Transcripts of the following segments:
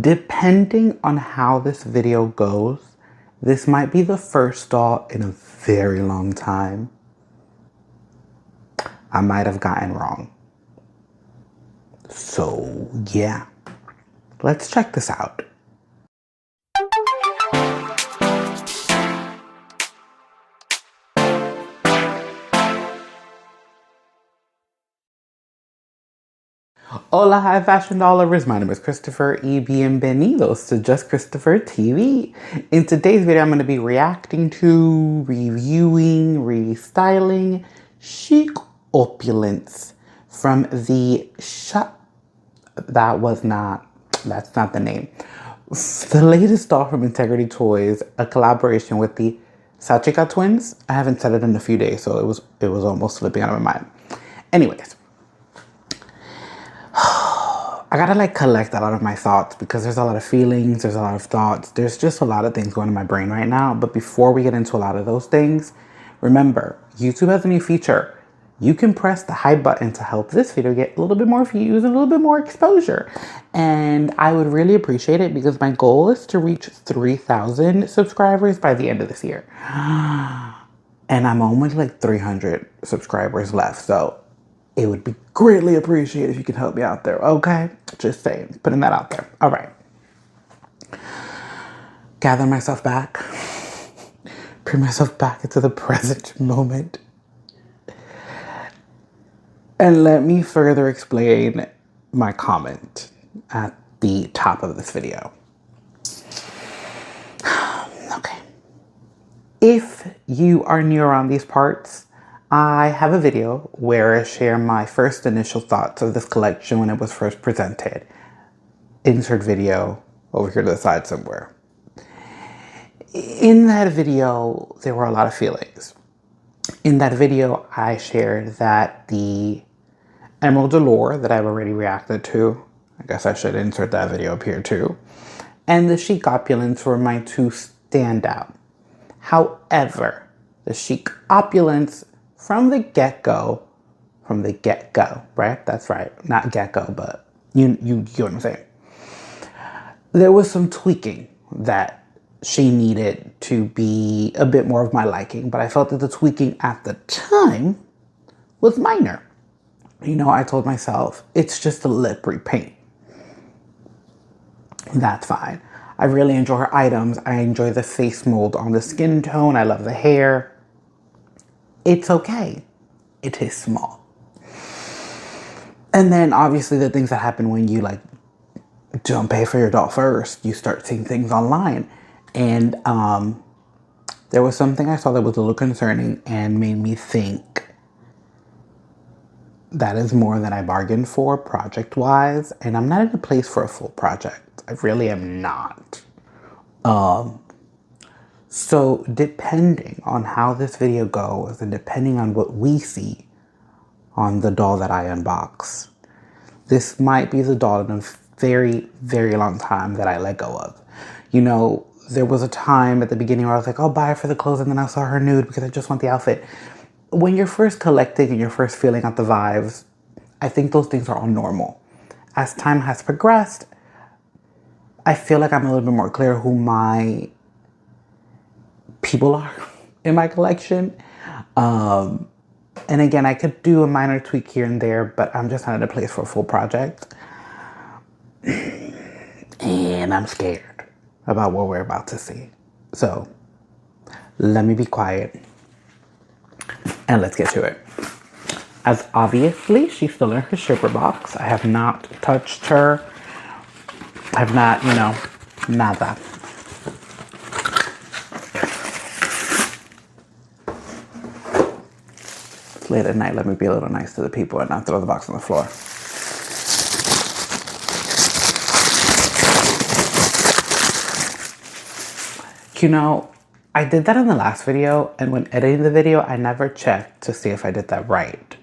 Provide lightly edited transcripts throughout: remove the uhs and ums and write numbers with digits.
Depending on how this video goes, this might be the first doll in a very long time I might have gotten wrong. So yeah, let's check this out. Hola, hi fashion doll lovers. My name is Christopher y bienvenidos to Just Christopher TV. In today's video, I'm going to be reacting to, reviewing, restyling Chic Opulence from the that's not the name. The latest doll from Integrity Toys, a collaboration with the SACHIKA twins. I haven't said it in a few days, so it was almost slipping out of my mind. Anyways, I gotta like collect a lot of my thoughts because there's a lot of feelings, there's a lot of thoughts, there's just a lot of things going in my brain right now. But before we get into a lot of those things, remember, YouTube has a new feature. You can press the hype button to help this video get a little bit more views and a little bit more exposure. And I would really appreciate it because my goal is to reach 3,000 subscribers by the end of this year. And I'm only like 300 subscribers left, so it would be greatly appreciated if you could help me out there, okay? Just saying, putting that out there. All right. Gather myself back. Bring myself back into the present moment. And let me further explain my comment at the top of this video. Okay. If you are new around these parts, I have a video where I share my first initial thoughts of this collection when it was first presented. Insert video over here to the side somewhere. In that video, there were a lot of feelings. In that video, I shared that the Emerald Allure that I've already reacted to, I guess I should insert that video up here too, and the Chic Opulence were my two standout. However, the Chic Opulence from the get-go, right? That's right, not get-go, but you get what I'm saying. There was some tweaking that she needed to be a bit more of my liking, but I felt that the tweaking at the time was minor. You know, I told myself, it's just a lip repaint. That's fine. I really enjoy her items. I enjoy the face mold on the skin tone. I love the hair. It's okay. It is small. And then obviously the things that happen when you like don't pay for your doll first, you start seeing things online. And there was something I saw that was a little concerning and made me think that is more than I bargained for project-wise. And I'm not in a place for a full project. I really am not. So depending on how this video goes and depending on what we see on the doll that I unbox, this might be the doll in a very, very long time that I let go of. You know, there was a time at the beginning where I was like, I'll buy her for the clothes, and then I saw her nude because I just want the outfit. When you're first collecting and you're first feeling out the vibes, I think those things are all normal. As time has progressed, I feel like I'm a little bit more clear who my people are in my collection. And again, I could do a minor tweak here and there, but I'm just not in a place for a full project. And I'm scared about what we're about to see. So let me be quiet and let's get to it. As obviously, she's still in her shipper box. I have not touched her. I have not, you know, nada. It's late at night. Let me be a little nice to the people and not throw the box on the floor. You know, I did that in the last video, and when editing the video, I never checked to see if I did that right.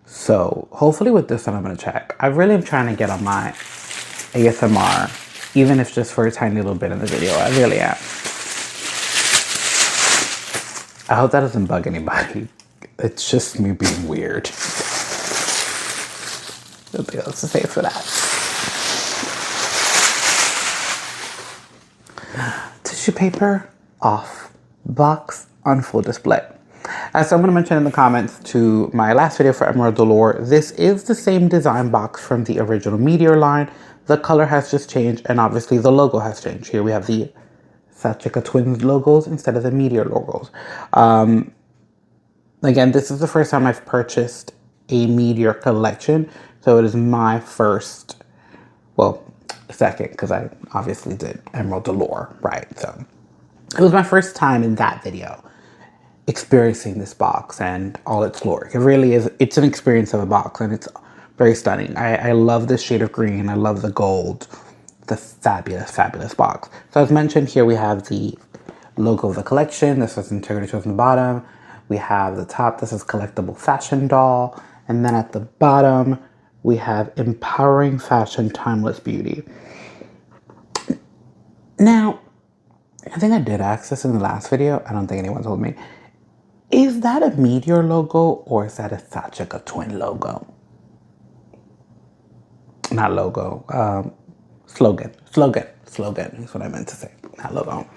So hopefully with this one, I'm gonna check. I really am trying to get on my ASMR, even if just for a tiny little bit in the video. I really am. I hope that doesn't bug anybody. It's just me being weird. Nothing else to say for that. tissue paper off, box on full display. As someone mentioned in the comments to my last video for Emerald Allure, this is the same design box from the original Meteor line. The color has just changed, and obviously the logo has changed. Here we have the SACHIKA Twins logos instead of the Meteor logos. Again, this is the first time I've purchased a Meteor collection, so it is my first, well, second, because I obviously did Emerald Allure, right? So it was my first time in that video experiencing this box and all its glory. It really is, it's an experience of a box, and it's very stunning. I love this shade of green. I love the gold. The fabulous, fabulous box. So as mentioned, here we have the logo of the collection. This is Integrity Choice on the bottom. We have the top, this is Collectible Fashion Doll. And then at the bottom, we have Empowering Fashion, Timeless Beauty. Now, I think I did ask this in the last video. I don't think anyone told me. Is that a Meteor logo or is that a SACHIKA Twin logo? Not logo, slogan is what I meant to say, not logo.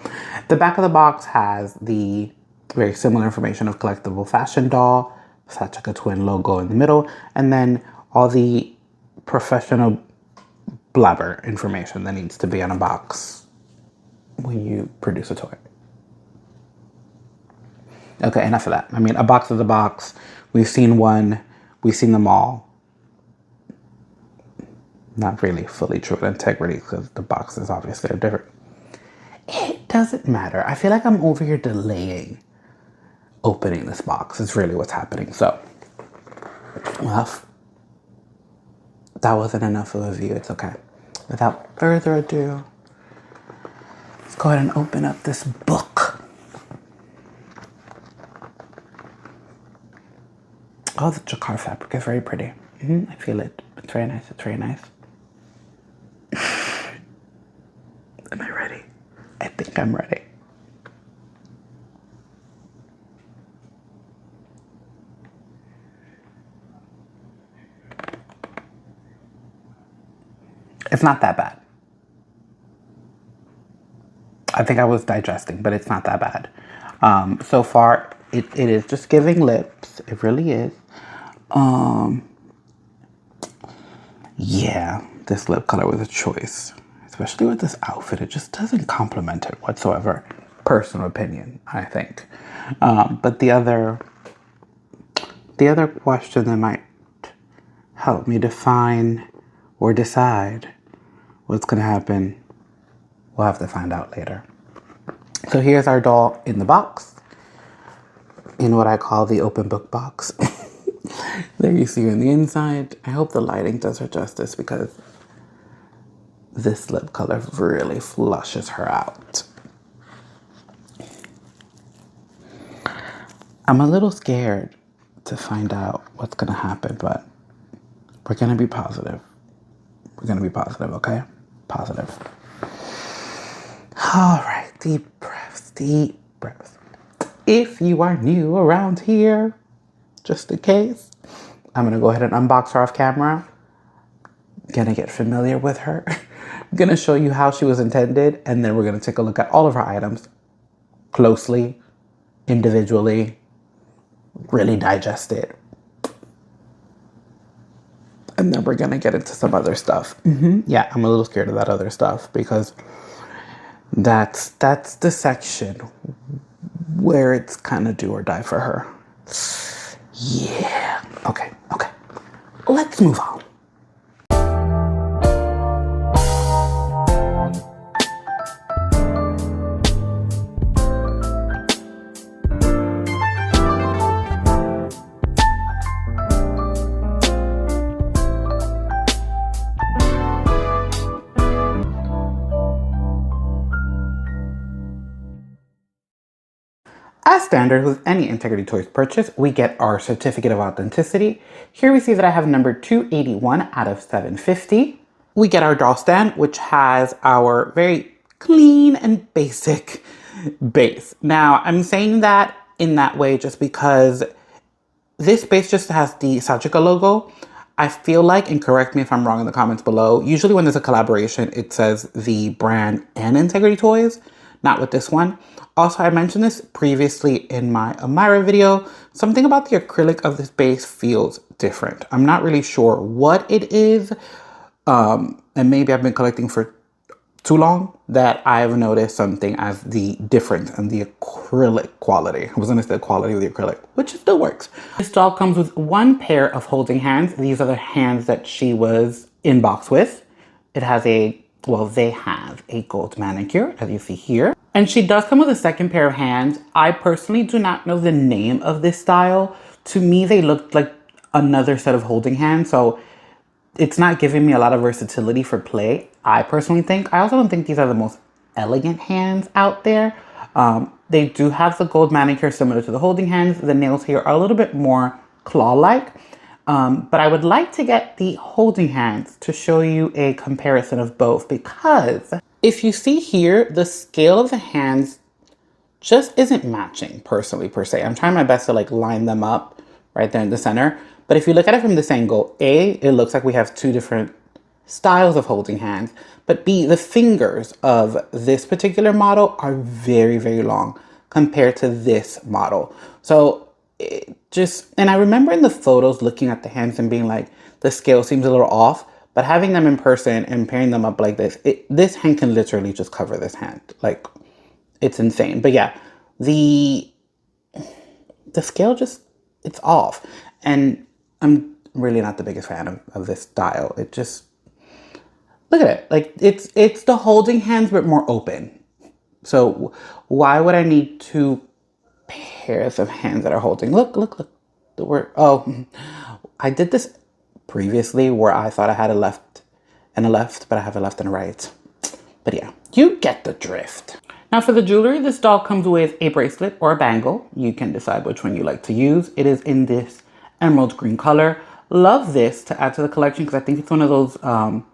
The back of the box has the very similar information of Collectible Fashion Doll, SACHIKA Twin logo in the middle, and then all the professional blabber information that needs to be on a box when you produce a toy. Okay, enough of that. I mean, a box is a box. We've seen one, we've seen them all. Not really fully true with integrity because the boxes obviously are different. It doesn't matter. I feel like I'm over here delaying opening this box is really what's happening. So, well, that wasn't enough of a view. It's okay. Without further ado, let's go ahead and open up this book. Oh, the jacquard fabric is very pretty. I feel it. It's very nice. It's very nice. Am I ready? I think I'm ready. It's not that bad. I think I was digesting, but it's not that bad. So far, it is just giving lips. It really is. Yeah, this lip color was a choice. Especially with this outfit, it just doesn't complement it whatsoever. Personal opinion, I think. But the other question that might help me define or decide what's gonna happen, we'll have to find out later. So here's our doll in the box, in what I call the open book box. There you see her on the inside. I hope the lighting does her justice because this lip color really flushes her out. I'm a little scared to find out what's gonna happen, but we're gonna be positive. We're gonna be positive, okay? Positive. All right, deep breaths, deep breaths. If you are new around here, just in case, I'm gonna go ahead and unbox her off camera. Gonna get familiar with her. I'm gonna show you how she was intended, and then we're gonna take a look at all of her items closely, individually, really digest it. And then we're gonna get into some other stuff. Yeah, I'm a little scared of that other stuff because that's the section where it's kind of do or die for her. Yeah, okay. Let's move on. As standard with any Integrity Toys purchase, we get our certificate of authenticity. Here we see that I have number 281 out of 750. We get our doll stand, which has our very clean and basic base. Now, I'm saying that in that way just because this base just has the SACHIKA logo. I feel like, and correct me if I'm wrong in the comments below, usually when there's a collaboration, it says the brand and Integrity Toys. not with this one. Also, I mentioned this previously in my Amira video. Something about the acrylic of this base feels different. I'm not really sure what it is. And maybe I've been collecting for too long that I've noticed something as the difference in the acrylic quality. I was gonna say the quality of the acrylic, which still works. This doll comes with one pair of holding hands. These are the hands that she was in box with. It has a, well, they have a gold manicure, as you see here. And she does come with a second pair of hands. I personally do not know the name of this style. To me, they looked like another set of holding hands. So it's not giving me a lot of versatility for play, I personally think. I also don't think these are the most elegant hands out there. They do have the gold manicure similar to the holding hands. The nails here are a little bit more claw-like. But I would like to get the holding hands to show you a comparison of both, because if you see here, the scale of the hands just isn't matching personally, per se. I'm trying my best to like line them up right there in the center. But if you look at it from this angle, A, it looks like we have two different styles of holding hands. But B, the fingers of this particular model are very, very long compared to this model. So it just, and I remember in the photos looking at the hands and being like, the scale seems a little off. But having them in person and pairing them up like this, this hand can literally just cover this hand. Like, it's insane. But yeah, the scale just, it's off. And I'm really not the biggest fan of this style. It just, look at it. Like, it's the holding hands, but more open. So why would I need two pairs of hands that are holding? Look. Oh, I did this previously where I thought I had a left and a left, but I have a left and a right. But yeah, you get the drift. Now for the jewelry, this doll comes with a bracelet or a bangle. You can decide which one you like to use. It is in this emerald green color. Love this to add to the collection because I think it's one of those, I'm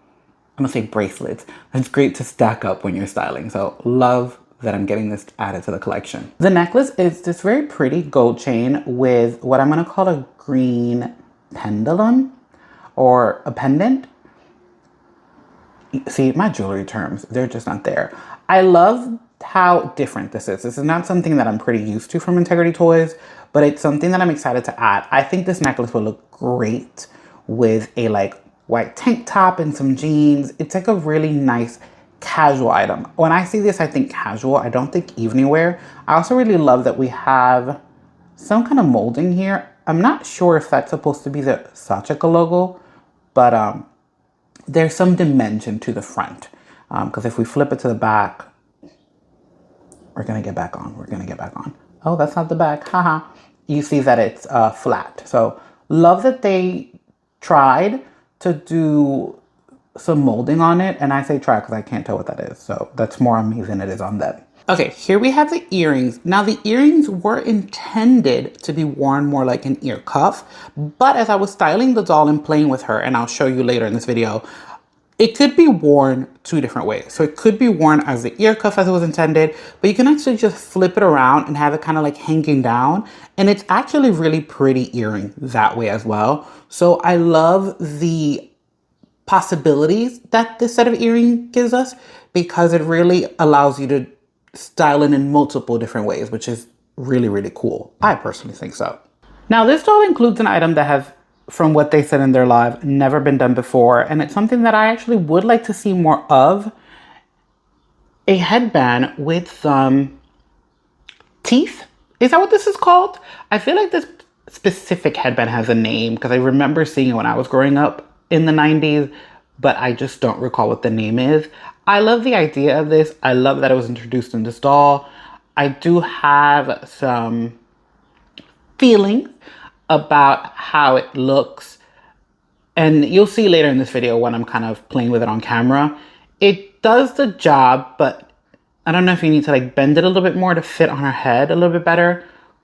gonna say bracelets. It's great to stack up when you're styling. So love that I'm getting this added to the collection. The necklace is this very pretty gold chain with what I'm gonna call a green pendulum or a pendant. See, my jewelry terms, they're just not there. I love how different this is. This is not something that I'm pretty used to from Integrity Toys, but it's something that I'm excited to add. I think this necklace will look great with a like white tank top and some jeans. It's like a really nice casual item. When I see this, I think casual. I don't think evening wear. I also really love that we have some kind of molding here. I'm not sure if that's supposed to be the SACHIKA logo, but there's some dimension to the front. Because if we flip it to the back, we're gonna get back on. Oh, that's not the back, haha. You see that it's flat. So love that they tried to do some molding on it. And I say try because I can't tell what that is. So that's more on me than it is on them. Okay, here we have the earrings. Now the earrings were intended to be worn more like an ear cuff, but as I was styling the doll and playing with her, and I'll show you later in this video, it could be worn two different ways. So it could be worn as the ear cuff as it was intended, but you can actually just flip it around and have it kind of like hanging down. And it's actually really pretty earring that way as well. So I love the possibilities that this set of earring gives us because it really allows you to style it in multiple different ways, which is really, really cool. I personally think so. Now this doll includes an item that has, from what they said in their live, never been done before. And it's something that I actually would like to see more of. A headband with some teeth. Is that what this is called? I feel like this specific headband has a name because I remember seeing it when I was growing up in the 90s, but I just don't recall what the name is. I love the idea of this. I love that it was introduced in this doll. I do have some feelings about how it looks, and you'll see later in this video when I'm kind of playing with it on camera. It does the job, but I don't know if you need to like bend it a little bit more to fit on her head a little bit better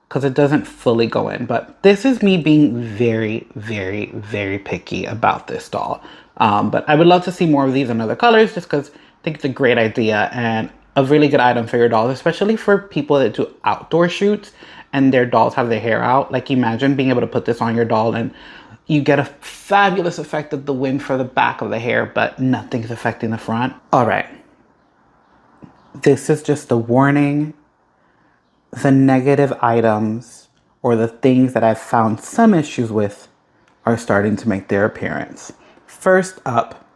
because it doesn't fully go in. But this is me being very, very, very picky about this doll. But I would love to see more of these in other colors just because I think it's a great idea and a really good item for your dolls, especially for people that do outdoor shoots and their dolls have their hair out. Like imagine being able to put this on your doll and you get a fabulous effect of the wind for the back of the hair, but nothing's affecting the front. All right. this is just a warning. The negative items or the things that I've found some issues with are starting to make their appearance. First up,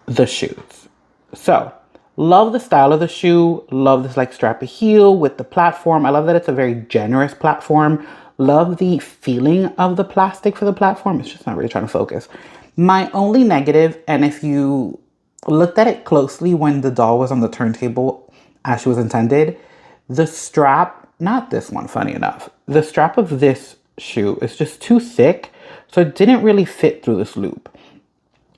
the shoes. So, love the style of the shoe. Love this like strappy heel with the platform. I love that it's a very generous platform. Love the feeling of the plastic for the platform. It's just not really trying to focus. My only negative, and if you looked at it closely when the doll was on the turntable as she was intended, the strap, not this one, funny enough, the strap of this shoe is just too thick, so it didn't really fit through this loop.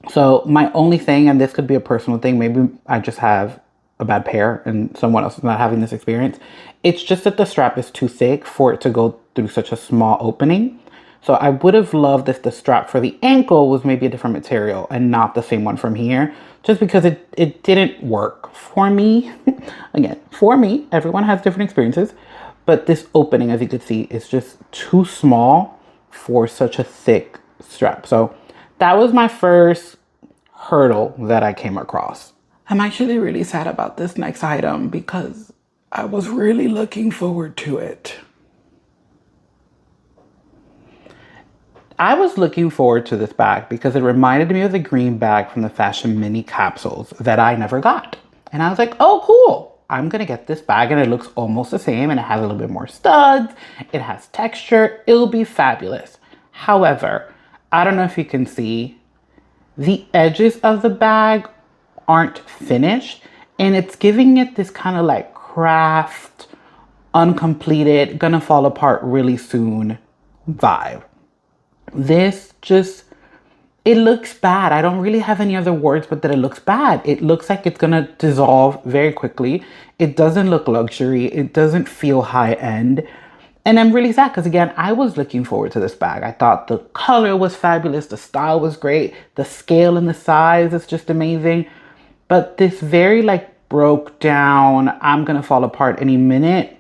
So my only thing, and this could be a personal thing, maybe I just have a bad pair and someone else is not having this experience. It's just that the strap is too thick for it to go through such a small opening. So I would have loved if the strap for the ankle was maybe a different material and not the same one from here, just because it didn't work for me. Again, for me, everyone has different experiences, but this opening, as you can see, is just too small for such a thick strap. So that was my first hurdle that I came across. I'm actually really sad about this next item because I was really looking forward to it. I was looking forward to this bag because it reminded me of the green bag from the Fashion Mini capsules that I never got. And I was like, oh, cool. I'm going to get this bag and it looks almost the same and it has a little bit more studs. It has texture. It'll be fabulous. However, I don't know if you can see, the edges of the bag aren't finished and it's giving it this kind of like craft, uncompleted, gonna fall apart really soon vibe. This just, it looks bad. I don't really have any other words but that it looks bad. It looks like it's gonna dissolve very quickly. It doesn't look luxury. It doesn't feel high end. And I'm really sad because again, I was looking forward to this bag. I thought the color was fabulous. The style was great. The scale and the size is just amazing. But this very like broke down, I'm gonna fall apart any minute.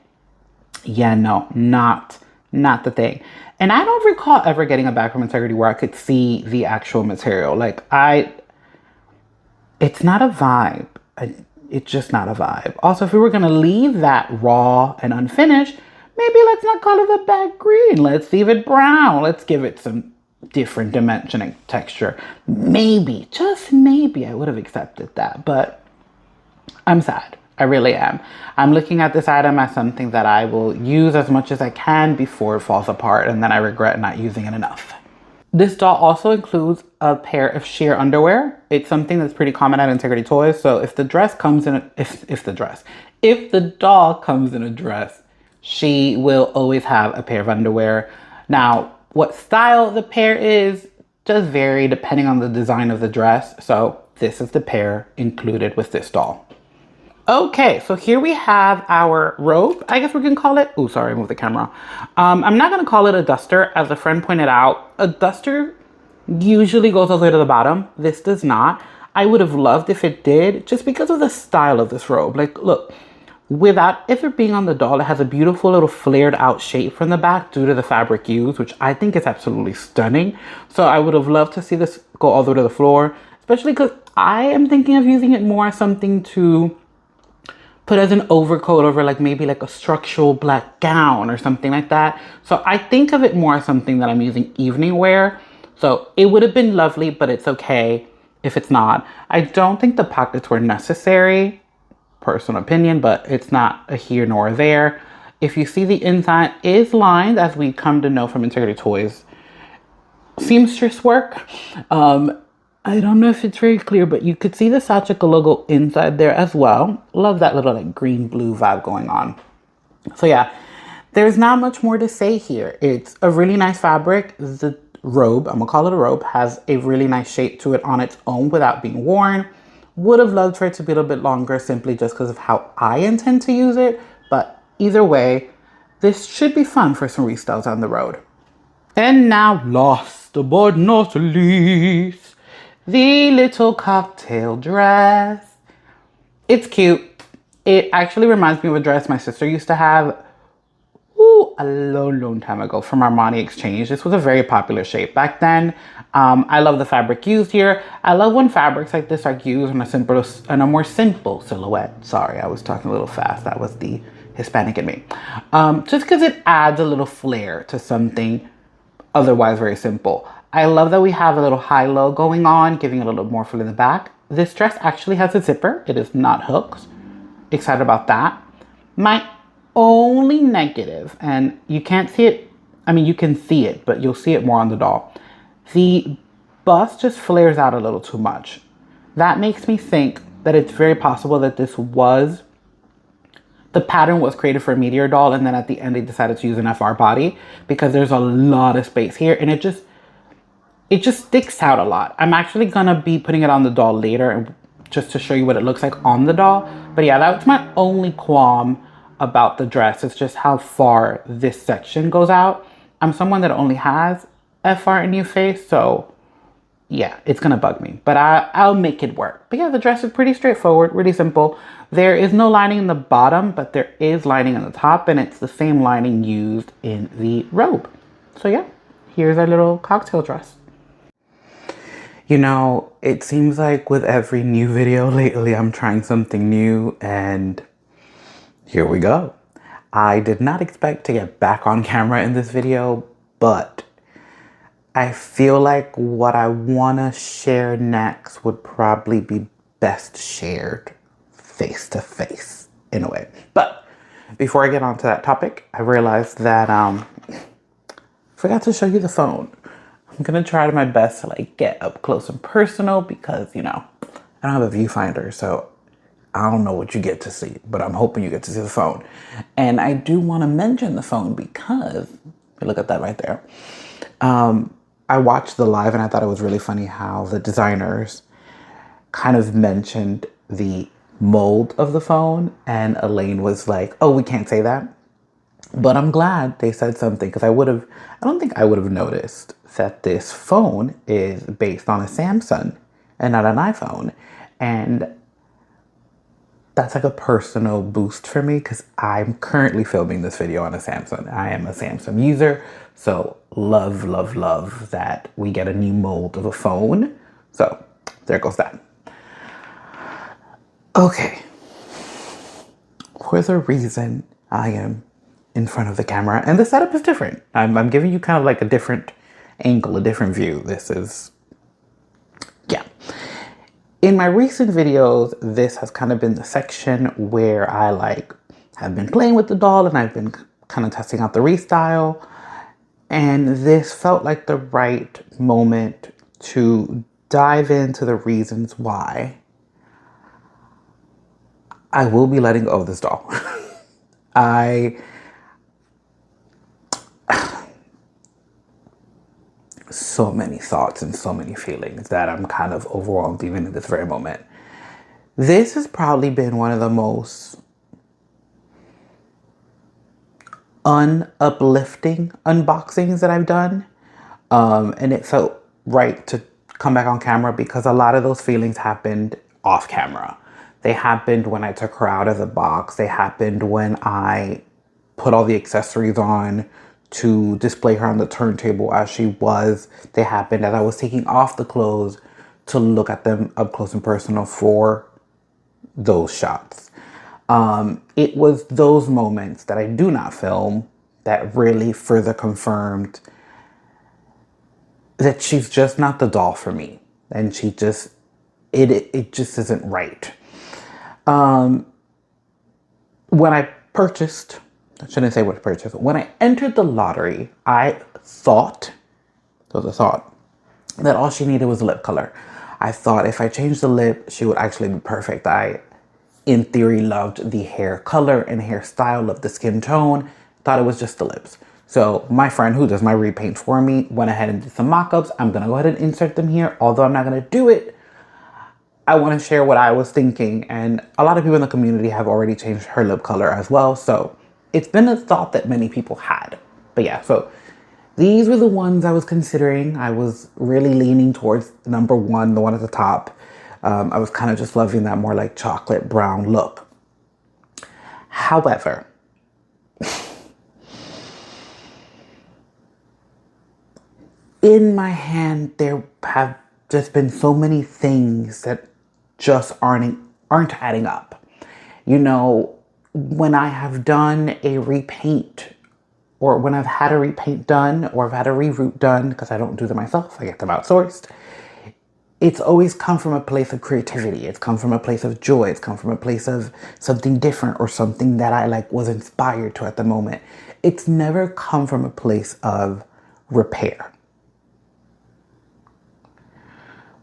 Yeah, no, not the thing. And I don't recall ever getting a bag from Integrity where I could see the actual material. Like it's not a vibe. It's just not a vibe. Also, if we were gonna leave that raw and unfinished, maybe let's not call it the bag green. Let's leave it brown. Let's give it some different dimension and texture. Maybe, just maybe I would have accepted that, but I'm sad. I really am. I'm looking at this item as something that I will use as much as I can before it falls apart and then I regret not using it enough. This doll also includes a pair of sheer underwear. It's something that's pretty common at Integrity Toys. So if the dress comes in, if the doll comes in a dress, she will always have a pair of underwear. Now, what style the pair is does vary depending on the design of the dress. So this is the pair included with this doll. Okay, so here we have our robe, I guess we can call it. Oh, sorry, I moved the camera. I'm not gonna call it a duster. As a friend pointed out, a duster usually goes all the way to the bottom. This does not. I would have loved if it did, just because of the style of this robe. Like, look, without it being on the doll, it has a beautiful little flared out shape from the back due to the fabric used, which I think is absolutely stunning. So I would have loved to see this go all the way to the floor, especially because I am thinking of using it more as something to put as an overcoat over like maybe like a structural black gown or something like that. So I think of it more as something that I'm using evening wear. So it would have been lovely, but it's okay if it's not. I don't think the pockets were necessary, personal opinion, but it's not a here nor there. If you see, the inside is lined, as we come to know from Integrity Toys seamstress work. I don't know if it's very clear, but you could see the SACHIKA logo inside there as well. Love that little like green blue vibe going on. So yeah, there's not much more to say here. It's a really nice fabric. The robe, I'm gonna call it a robe, has a really nice shape to it on its own without being worn. Would have loved for it to be a little bit longer simply just because of how I intend to use it. But either way, this should be fun for some restyles on the road. And now, last but not least, the little cocktail dress. It's cute. It actually reminds me of a dress my sister used to have a long time ago from Armani Exchange. This was a very popular shape back then. I love the fabric used here. I love when fabrics like this are used in a more simple silhouette. Sorry, I was talking a little fast. That was the Hispanic in me. Just because it adds a little flair to something otherwise very simple. I love that we have a little high-low going on, giving a little more fill in the back. This dress actually has a zipper. It is not hooked. Excited about that. My only negative, and you can't see it, I mean, you can see it, but you'll see it more on the doll. The bust just flares out a little too much. That makes me think that it's very possible that the pattern was created for a meteor doll, and then at the end they decided to use an FR body because there's a lot of space here, and it just sticks out a lot. I'm actually gonna be putting it on the doll later and just to show you what it looks like on the doll. But yeah, that's my only qualm about the dress. It's just how far this section goes out. I'm someone that only has FR in your face, so yeah, it's gonna bug me, but I'll make it work. But yeah, the dress is pretty straightforward, really simple. There is no lining in the bottom, but there is lining on the top, and it's the same lining used in the robe. So yeah, here's our little cocktail dress. You know, it seems like with every new video lately, I'm trying something new, and here we go. I did not expect to get back on camera in this video, but I feel like what I want to share next would probably be best shared face to face in a way. But before I get onto that topic, I realized that I forgot to show you the phone. I'm gonna try my best to like get up close and personal because, you know, I don't have a viewfinder, so I don't know what you get to see, but I'm hoping you get to see the phone. And I do want to mention the phone because, look at that right there. I watched the live and I thought it was really funny how the designers kind of mentioned the mold of the phone, and Elaine was like, oh, we can't say that. But I'm glad they said something because I don't think I would have noticed that this phone is based on a Samsung and not an iPhone. And that's like a personal boost for me because I'm currently filming this video on a Samsung. I am a Samsung user, so love, love, love that we get a new mold of a phone. So there goes that. Okay. For the reason I am in front of the camera, and the setup is different. I'm giving you kind of like a different angle, a different view. This is, yeah. In my recent videos, this has kind of been the section where I have been playing with the doll and I've been kind of testing out the restyle. And this felt like the right moment to dive into the reasons why I will be letting go of this doll. So many thoughts and so many feelings that I'm kind of overwhelmed even in this very moment. This has probably been one of the most uplifting unboxings that I've done. And it felt right to come back on camera because a lot of those feelings happened off camera. They happened when I took her out of the box. They happened when I put all the accessories on to display her on the turntable as she was. They happened as I was taking off the clothes to look at them up close and personal for those shots. It was those moments that I do not film that really further confirmed that she's just not the doll for me. And she just, it just isn't right. When I purchased, I shouldn't say what I purchased. When I entered the lottery, I thought, there was a thought, that all she needed was lip color. I thought if I changed the lip, she would actually be perfect. I, in theory, loved the hair color and hairstyle, loved the skin tone, thought it was just the lips. So my friend who does my repaint for me went ahead and did some mock-ups. I'm gonna go ahead and insert them here. Although I'm not gonna do it, I want to share what I was thinking. And a lot of people in the community have already changed her lip color as well. So it's been a thought that many people had. But yeah, so these were the ones I was considering. I was really leaning towards number one, the one at the top. I was kind of just loving that more like chocolate brown look. However, in my hand, there have just been so many things that just aren't adding up. You know, when I have done a repaint, or when I've had a repaint done, or I've had a reroot done, because I don't do them myself, I get them outsourced, it's always come from a place of creativity. It's come from a place of joy. It's come from a place of something different, or something that I like was inspired to at the moment. It's never come from a place of repair.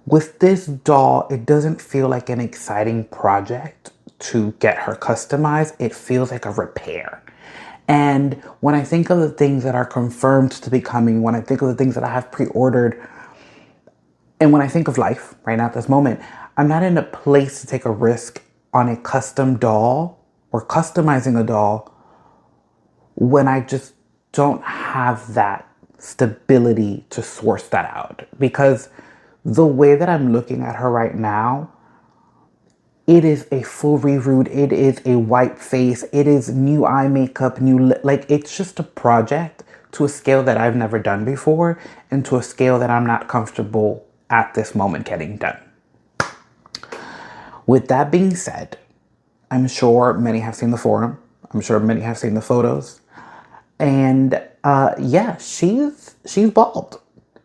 With this doll, it doesn't feel like an exciting project to get her customized. It feels like a repair. And when I think of the things that are confirmed to be coming, when I think of the things that I have pre-ordered, and when I think of life right now at this moment, I'm not in a place to take a risk on a custom doll or customizing a doll when I just don't have that stability to source that out. Because the way that I'm looking at her right now, it is a full reroot. It is a white face. It is new eye makeup, like it's just a project to a scale that I've never done before, and to a scale that I'm not comfortable at this moment getting done. With that being said, I'm sure many have seen the forum. I'm sure many have seen the photos. And yeah, she's bald.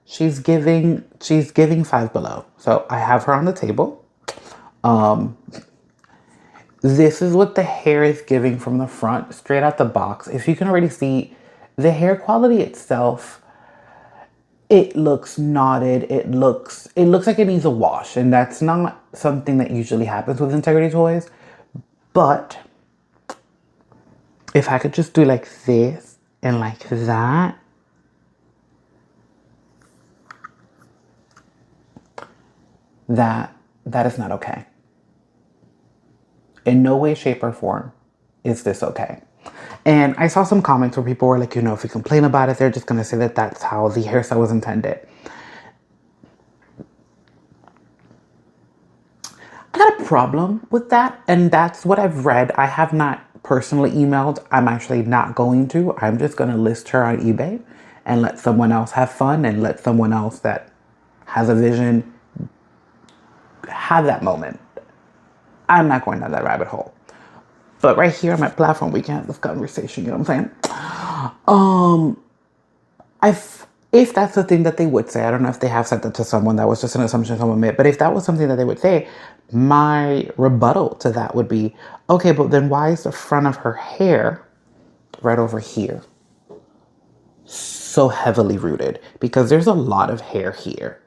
She's giving 5 below. So I have her on the table. This is what the hair is giving from the front, straight out the box. If you can already see, the hair quality itself, it looks knotted. It looks like it needs a wash, and that's not something that usually happens with Integrity Toys. But if I could just do like this and like that, that is not okay. In no way, shape, or form is this okay. And I saw some comments where people were like, you know, if we complain about it, they're just going to say that that's how the hairstyle was intended. I got a problem with that, and that's what I've read. I have not personally emailed. I'm actually not going to. I'm just going to list her on eBay and let someone else have fun, and let someone else that has a vision have that moment. I'm not going down that rabbit hole. But right here on my platform, we can have this conversation, you know what I'm saying? If that's the thing that they would say, I don't know if they have said that to someone, that was just an assumption someone made, but if that was something that they would say, my rebuttal to that would be, okay, but then why is the front of her hair right over here so heavily rooted? Because there's a lot of hair here,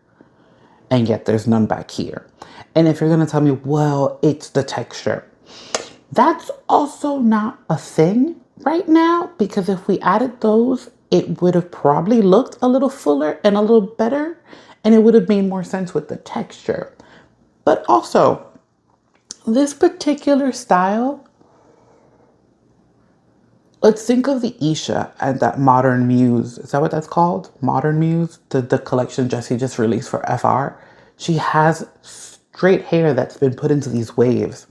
and yet there's none back here. And if you're going to tell me, well, it's the texture, that's also not a thing right now, because if we added those, it would have probably looked a little fuller and a little better, and it would have made more sense with the texture. But also, this particular style, let's think of the Isha and that Modern Muse. Is that what that's called? Modern Muse? The collection Jessie just released for FR. She has straight hair that's been put into these waves.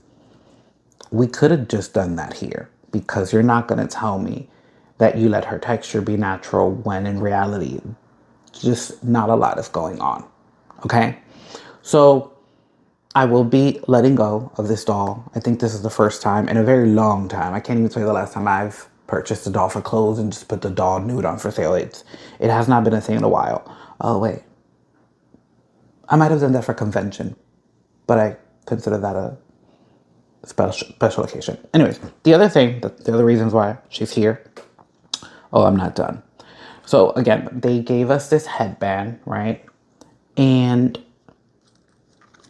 We could have just done that here, because you're not going to tell me that you let her texture be natural when in reality, just not a lot is going on. Okay? So I will be letting go of this doll. I think this is the first time in a very long time. I can't even tell you the last time I've purchased a doll for clothes and just put the doll nude on for sale. It has not been a thing in a while. Oh, wait. I might have done that for convention, but I consider that a special occasion. Anyways, the other reasons why she's here. Oh, I'm not done. So again, they gave us this headband, right? And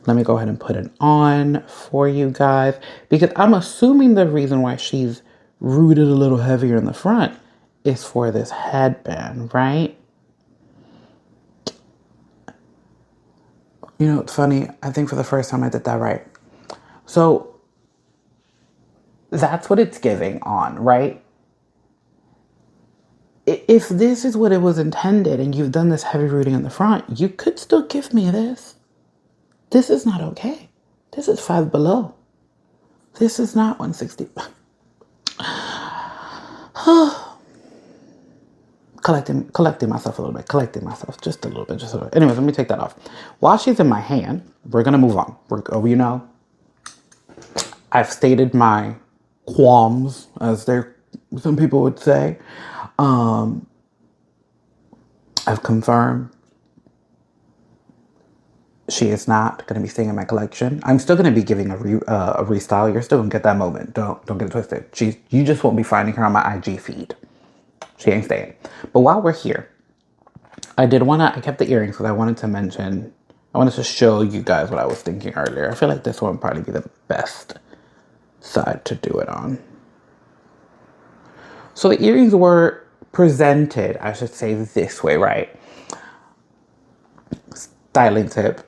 let me go ahead and put it on for you guys, because I'm assuming the reason why she's rooted a little heavier in the front is for this headband, right? You know, it's funny. I think for the first time I did that right. So that's what it's giving on, right? If this is what it was intended and you've done this heavy rooting in the front, you could still give me this. This is not okay. This is 5 below. This is not 160. collecting myself a little bit, collecting myself just a little bit, just a little bit. Anyways, let me take that off. While she's in my hand, we're gonna move on. You know, I've stated my qualms, as some people would say. I've confirmed she is not going to be staying in my collection. I'm still going to be giving a restyle. You're still going to get that moment. Don't get it twisted. You just won't be finding her on my IG feed. She ain't staying. But while we're here, I kept the earrings because I wanted to show you guys what I was thinking earlier. I feel like this one would probably be the best side to do it on. So the earrings were presented, I should say, this way, right? Styling tip.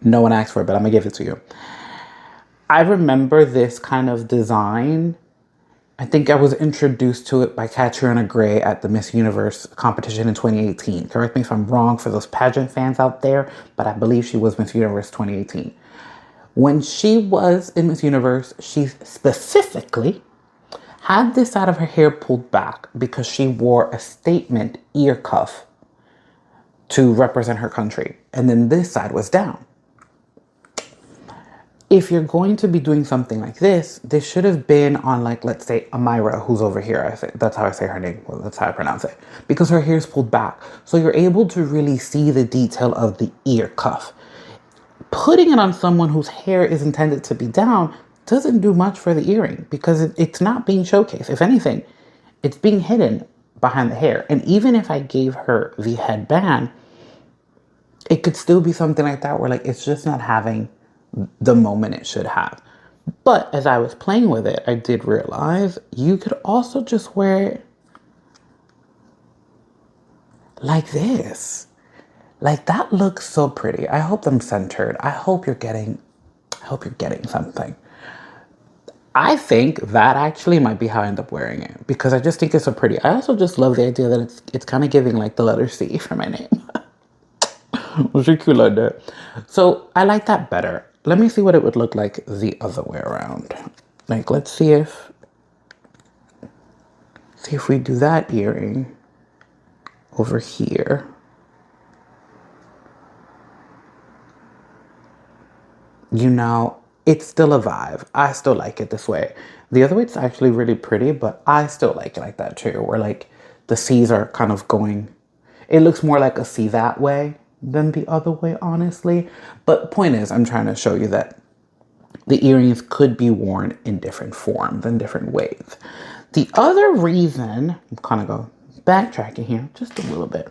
No one asked for it, but I'm gonna give it to you. I remember this kind of design. I think I was introduced to it by Katrina Gray at the Miss Universe competition in 2018. Correct me if I'm wrong for those pageant fans out there, but I believe she was Miss Universe 2018. When she was in Miss Universe, she specifically had this side of her hair pulled back because she wore a statement ear cuff to represent her country. And then this side was down. If you're going to be doing something like this should have been on, like, let's say Amira, who's over here. That's how I say her name. Well, that's how I pronounce it. Because her hair is pulled back. So you're able to really see the detail of the ear cuff. Putting it on someone whose hair is intended to be down doesn't do much for the earring because it's not being showcased. If anything, it's being hidden behind the hair. And even if I gave her the headband, it could still be something like that where, like, it's just not having the moment it should have. But as I was playing with it, I did realize you could also just wear it like this. Like, that looks so pretty. I hope I'm centered. I hope you're getting something. I think that actually might be how I end up wearing it because I just think it's so pretty. I also just love the idea that it's kind of giving like the letter C for my name. Chic like that. So I like that better. Let me see what it would look like the other way around. Like, let's see if we do that earring over here. You know, it's still a vibe. I still like it this way. The other way, it's actually really pretty, but I still like it like that too. Where like the C's are kind of going, it looks more like a C that way than the other way, honestly. But point is, I'm trying to show you that the earrings could be worn in different forms and different ways. The other reason, I'm kind of go backtracking here just a little bit.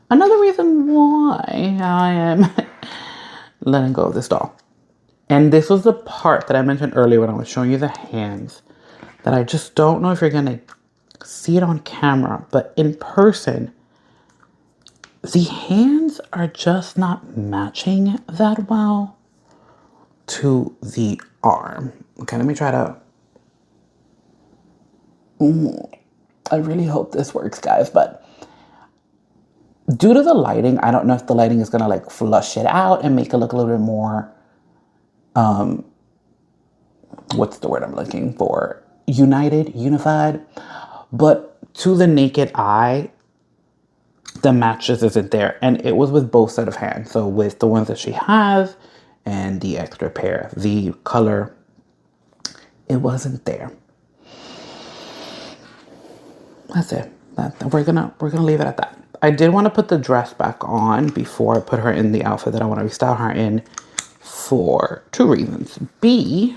Another reason why I am letting go of this doll. And this was the part that I mentioned earlier when I was showing you the hands that I just don't know if you're going to see it on camera, but in person, the hands are just not matching that well to the arm. Okay, let me try to... I really hope this works, guys, but due to the lighting, I don't know if the lighting is going to like flush it out and make it look a little bit more... what's the word I'm looking for? Unified. But to the naked eye, the match just isn't there. And it was with both set of hands. So with the ones that she has and the extra pair, the color, it wasn't there. That's it. We're gonna leave it at that. I did want to put the dress back on before I put her in the outfit that I want to restyle her in for two reasons. B,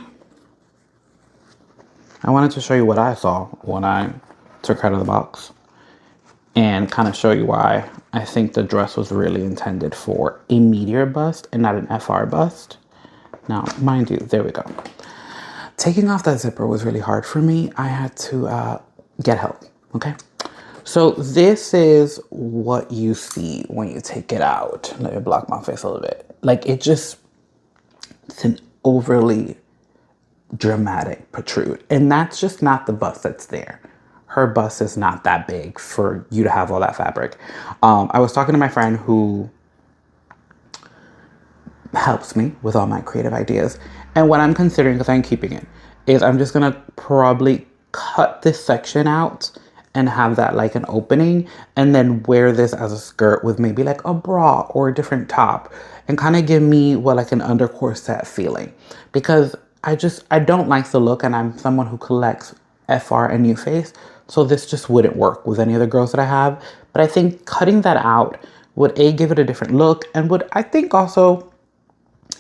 I wanted to show you what I saw when I took her out of the box and kind of show you why I think the dress was really intended for a meteor bust and not an FR bust. Now, mind you, there we go. Taking off that zipper was really hard for me. I had to get help, okay? So this is what you see when you take it out. Let me block my face a little bit. Like, it's an overly dramatic protrude. And that's just not the bust that's there. Her bust is not that big for you to have all that fabric. I was talking to my friend who helps me with all my creative ideas. And what I'm considering, because I'm keeping it, is I'm just going to probably cut this section out and have that like an opening, and then wear this as a skirt with maybe like a bra or a different top, and kind of give me what like an under corset feeling, because I don't like the look, and I'm someone who collects FR and new face, so this just wouldn't work with any of the girls that I have. But I think cutting that out would give it a different look, and would, I think, also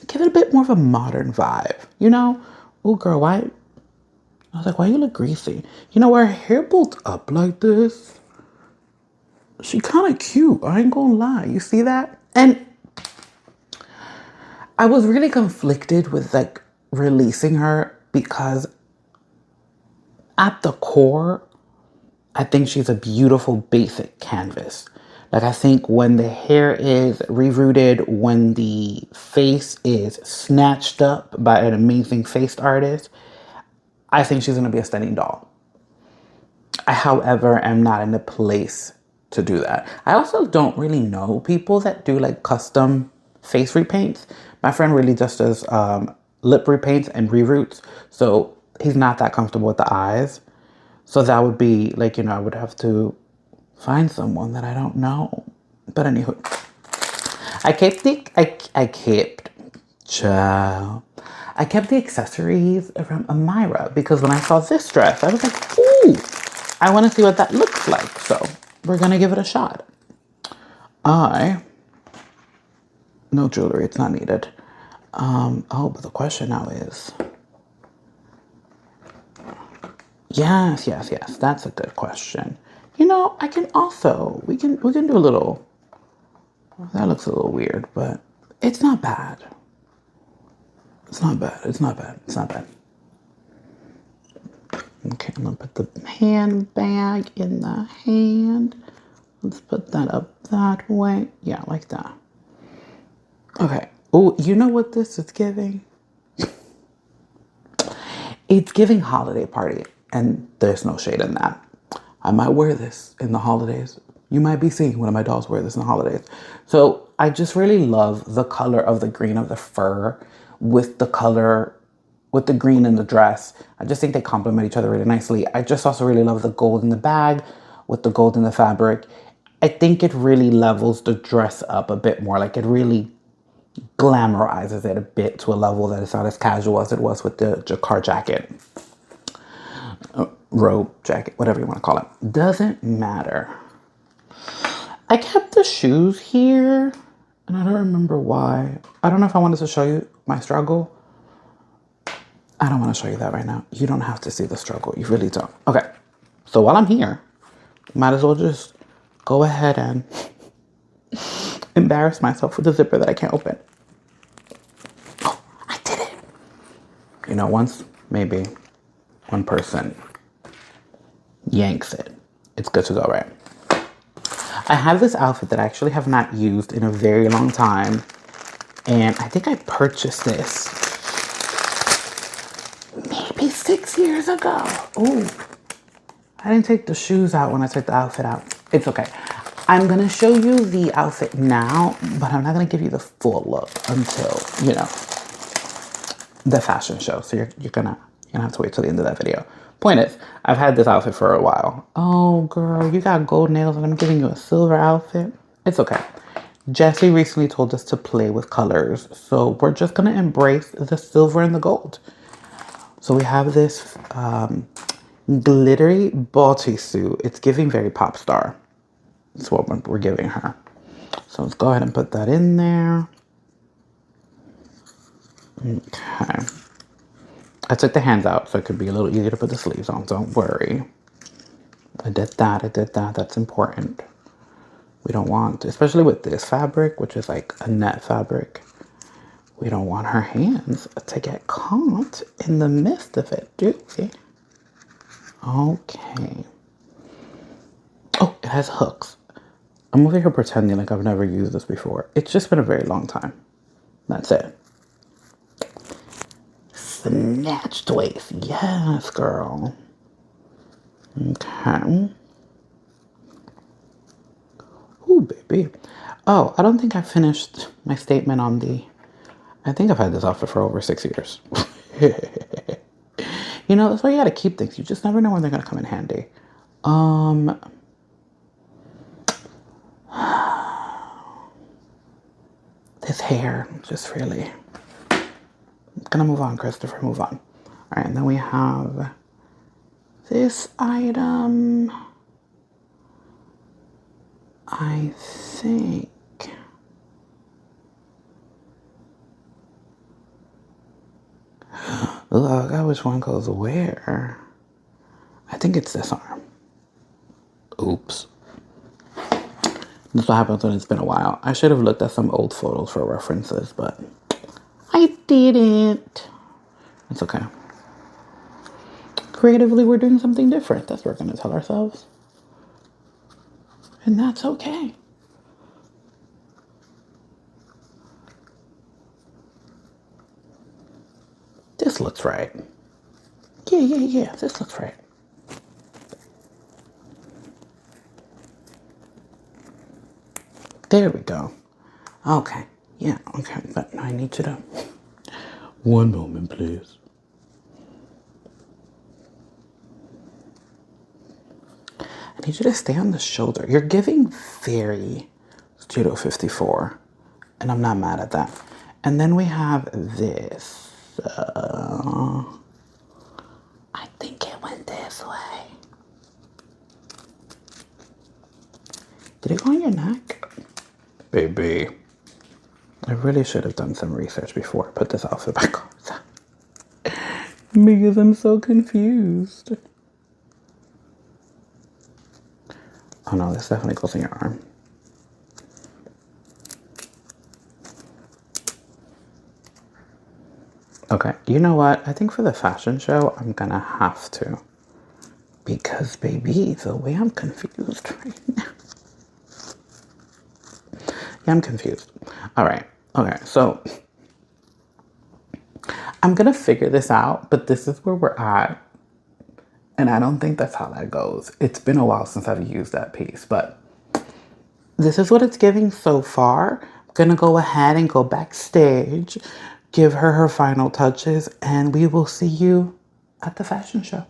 give it a bit more of a modern vibe, you know? Oh girl, why? I was like, why you look greasy? You know, her hair pulled up like this. She kind of cute, I ain't gonna lie. You see that? And I was really conflicted with like releasing her, because at the core, I think she's a beautiful basic canvas. Like, I think when the hair is rerouted, when the face is snatched up by an amazing face artist, I think she's gonna be a stunning doll. I, however, am not in a place to do that. I also don't really know people that do like custom face repaints. My friend really just does lip repaints and reroots, so he's not that comfortable with the eyes. So that would be like, you know, I would have to find someone that I don't know. But anywho, I kept the accessories from Amira, because when I saw this dress, I was like, ooh, I want to see what that looks like. So we're going to give it a shot. No jewelry, it's not needed. Oh, but the question now is, yes, that's a good question. You know, I can also, we can do a little, that looks a little weird, but it's not bad. It's not bad. Okay, I'm gonna put the handbag in the hand. Let's put that up that way. Yeah, like that. Okay. Oh, you know what this is giving? It's giving holiday party, and there's no shade in that. I might wear this in the holidays. You might be seeing one of my dolls wear this in the holidays. So I just really love the color of the green of the fur with the color, with the green in the dress. I just think they complement each other really nicely. I just also really love the gold in the bag with the gold in the fabric. I think it really levels the dress up a bit more. Like, it really glamorizes it a bit to a level that it's not as casual as it was with the jacquard jacket. Robe jacket, whatever you want to call it. Doesn't matter. I kept the shoes here, and I don't remember why. I don't know if I wanted to show you my struggle. I don't want to show you that right now. You don't have to see the struggle. You really don't. Okay. So while I'm here, might as well just go ahead and embarrass myself with the zipper that I can't open. Oh, I did it. You know, once maybe one person yanks it, it's good to go, right? I have this outfit that I actually have not used in a very long time, and I think I purchased this maybe 6 years ago. Oh, I didn't take the shoes out when I took the outfit out. It's okay. I'm gonna show you the outfit now, but I'm not gonna give you the full look until, you know, the fashion show. So you're gonna have to wait till the end of that video. Point is, I've had this outfit for a while. Oh, girl, you got gold nails and I'm giving you a silver outfit. It's okay. Jessie recently told us to play with colors, so we're just gonna embrace the silver and the gold. So we have this glittery bodysuit. It's giving very pop star. That's what we're giving her. So let's go ahead and put that in there. Okay. I took the hands out so it could be a little easier to put the sleeves on. Don't worry. I did that. That's important. We don't want, especially with this fabric, which is like a net fabric, we don't want her hands to get caught in the midst of it, do we? Okay. Oh, it has hooks. I'm over here pretending like I've never used this before. It's just been a very long time. That's it. Snatched waist. Yes, girl. Okay. Ooh, baby. Oh, I don't think I finished my statement on the... I think I've had this outfit for over 6 years. You know, that's why you gotta keep things. You just never know when they're gonna come in handy. This hair, just really. I'm gonna move on, Christopher, move on. All right, and then we have this item. I think. Look, I which one goes where. I think it's this arm. Oops. That's what happens when it's been a while. I should have looked at some old photos for references, but I didn't. It's okay. Creatively, we're doing something different. That's what we're going to tell ourselves. And that's okay. This looks right. Yeah. This looks right. There we go. Okay. Yeah, okay. But I need you to... One moment, please. I need you to stay on the shoulder. You're giving very Studio 54. And I'm not mad at that. And then we have this. I think it went this way. Did it go on your neck? Baby. I really should have done some research before I put this outfit back on. Because I'm so confused. Oh no, this definitely goes in your arm. Okay, you know what? I think for the fashion show, I'm gonna have to. Because, baby, the way I'm confused right now. Yeah, I'm confused. All right. Okay, so I'm gonna figure this out, but this is where we're at. And I don't think that's how that goes. It's been a while since I've used that piece, but this is what it's giving so far. I'm gonna go ahead and go backstage, give her her final touches, and we will see you at the fashion show.